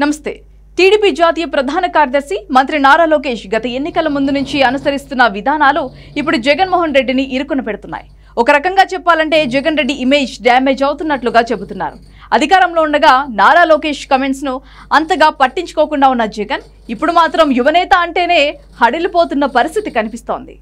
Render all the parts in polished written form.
నమస్తే. టీడీపీ జాతీయ ప్రధాన కార్యదర్శి మంత్రి నారా లోకేష్ గత ఎన్నికల ముందు నుంచి అనుసరిస్తున్న విధానాలు ఇప్పుడు జగన్మోహన్ రెడ్డిని ఇరుకున పెడుతున్నాయి. ఒక రకంగా చెప్పాలంటే జగన్ రెడ్డి ఇమేజ్ డ్యామేజ్ అవుతున్నట్లుగా చెబుతున్నారు. అధికారంలో ఉండగా నారా లోకేష్ కమెంట్స్ ను అంతగా పట్టించుకోకుండా ఉన్న జగన్ ఇప్పుడు మాత్రం యువనేత అంటేనే హడిలిపోతున్న పరిస్థితి కనిపిస్తోంది.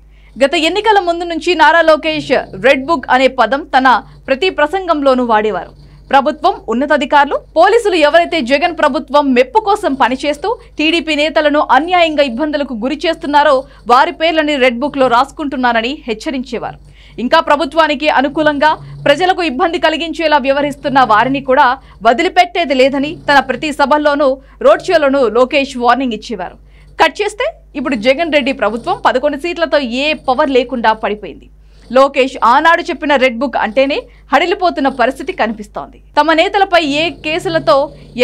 గత ఎన్నికల ముందు నుంచి నారా లోకేష్ రెడ్ బుక్ అనే పదం తన ప్రతి ప్రసంగంలోనూ వాడేవారు. ప్రభుత్వం, ఉన్నతాధికారులు, పోలీసులు ఎవరైతే జగన్ ప్రభుత్వం మెప్పు కోసం పనిచేస్తూ టీడీపీ నేతలను అన్యాయంగా ఇబ్బందులకు గురి చేస్తున్నారో వారి పేర్లని రెడ్ బుక్ లో రాసుకుంటున్నారని హెచ్చరించేవారు. ఇంకా ప్రభుత్వానికి అనుకూలంగా ప్రజలకు ఇబ్బంది కలిగించేలా వ్యవహరిస్తున్న వారిని కూడా వదిలిపెట్టేది లేదని తన ప్రతి సభల్లోనూ రోడ్ షోలోనూ లోకేష్ వార్నింగ్ ఇచ్చేవారు. కట్ చేస్తే ఇప్పుడు జగన్ రెడ్డి ప్రభుత్వం 11 సీట్లతో ఏ పవర్ లేకుండా పడిపోయింది. లోకేష్ ఆనాడు చెప్పిన రెడ్ బుక్ అంటేనే హడిలిపోతున్న పరిస్థితి కనిపిస్తోంది. తమ నేతలపై ఏ కేసులతో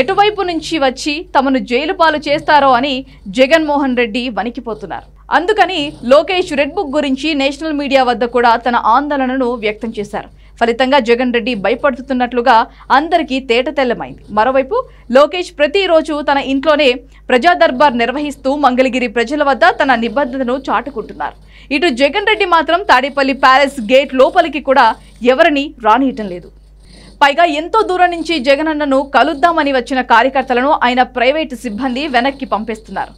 ఎటువైపు నుంచి వచ్చి తమను జైలు పాలు చేస్తారో అని జగన్మోహన్ రెడ్డి వణికిపోతున్నారు. అందుకని లోకేష్ రెడ్ బుక్ గురించి నేషనల్ మీడియా వద్ద కూడా తన ఆందోళనను వ్యక్తం చేశారు. ఫలితంగా జగన్ రెడ్డి భయపడుతున్నట్లుగా అందరికీ తేటతెల్లమైంది. మరోవైపు లోకేష్ ప్రతిరోజు తన ఇంట్లోనే ప్రజా దర్బార్ నిర్వహిస్తూ మంగళగిరి ప్రజల వద్ద తన నిబద్ధతను చాటుకుంటున్నారు. ఇటు జగన్ రెడ్డి మాత్రం తాడేపల్లి ప్యాలెస్ గేట్ లోపలికి కూడా ఎవరిని రానియటం లేదు. పైగా ఎంతో దూరం నుంచి జగనన్నను కలుద్దామని వచ్చిన కార్యకర్తలను ఆయన ప్రైవేటు సిబ్బంది వెనక్కి పంపేస్తున్నారు.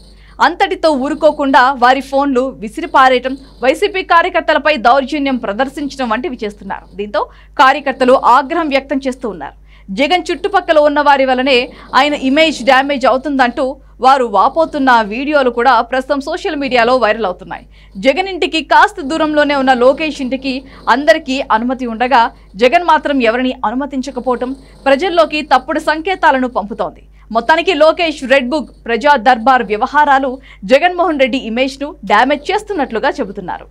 అంతటితో ఊరుకోకుండా వారి ఫోన్లు విసిరిపారేయటం, వైసీపీ కార్యకర్తలపై దౌర్జన్యం ప్రదర్శించడం వంటివి చేస్తున్నారు. దీంతో కార్యకర్తలు ఆగ్రహం వ్యక్తం చేస్తూ ఉన్నారు. జగన్ చుట్టుపక్కల ఉన్న వారి వల్లనే ఆయన ఇమేజ్ డ్యామేజ్ అవుతుందంటూ వారు వాపోతున్న వీడియోలు కూడా ప్రస్తుతం సోషల్ మీడియాలో వైరల్ అవుతున్నాయి. జగన్ ఇంటికి కాస్త దూరంలోనే ఉన్న లోకేష్ ఇంటికి అందరికీ అనుమతి ఉండగా జగన్ మాత్రం ఎవరిని అనుమతించకపోవటం ప్రజల్లోకి తప్పుడు సంకేతాలను పంపుతోంది. మొత్తానికి లోకేష్ రెడ్ బుక్, ప్రజా దర్బార్ వ్యవహారాలు జగన్మోహన్ రెడ్డి ఇమేజ్ను డ్యామేజ్ చేస్తున్నట్లుగా చెబుతున్నారు.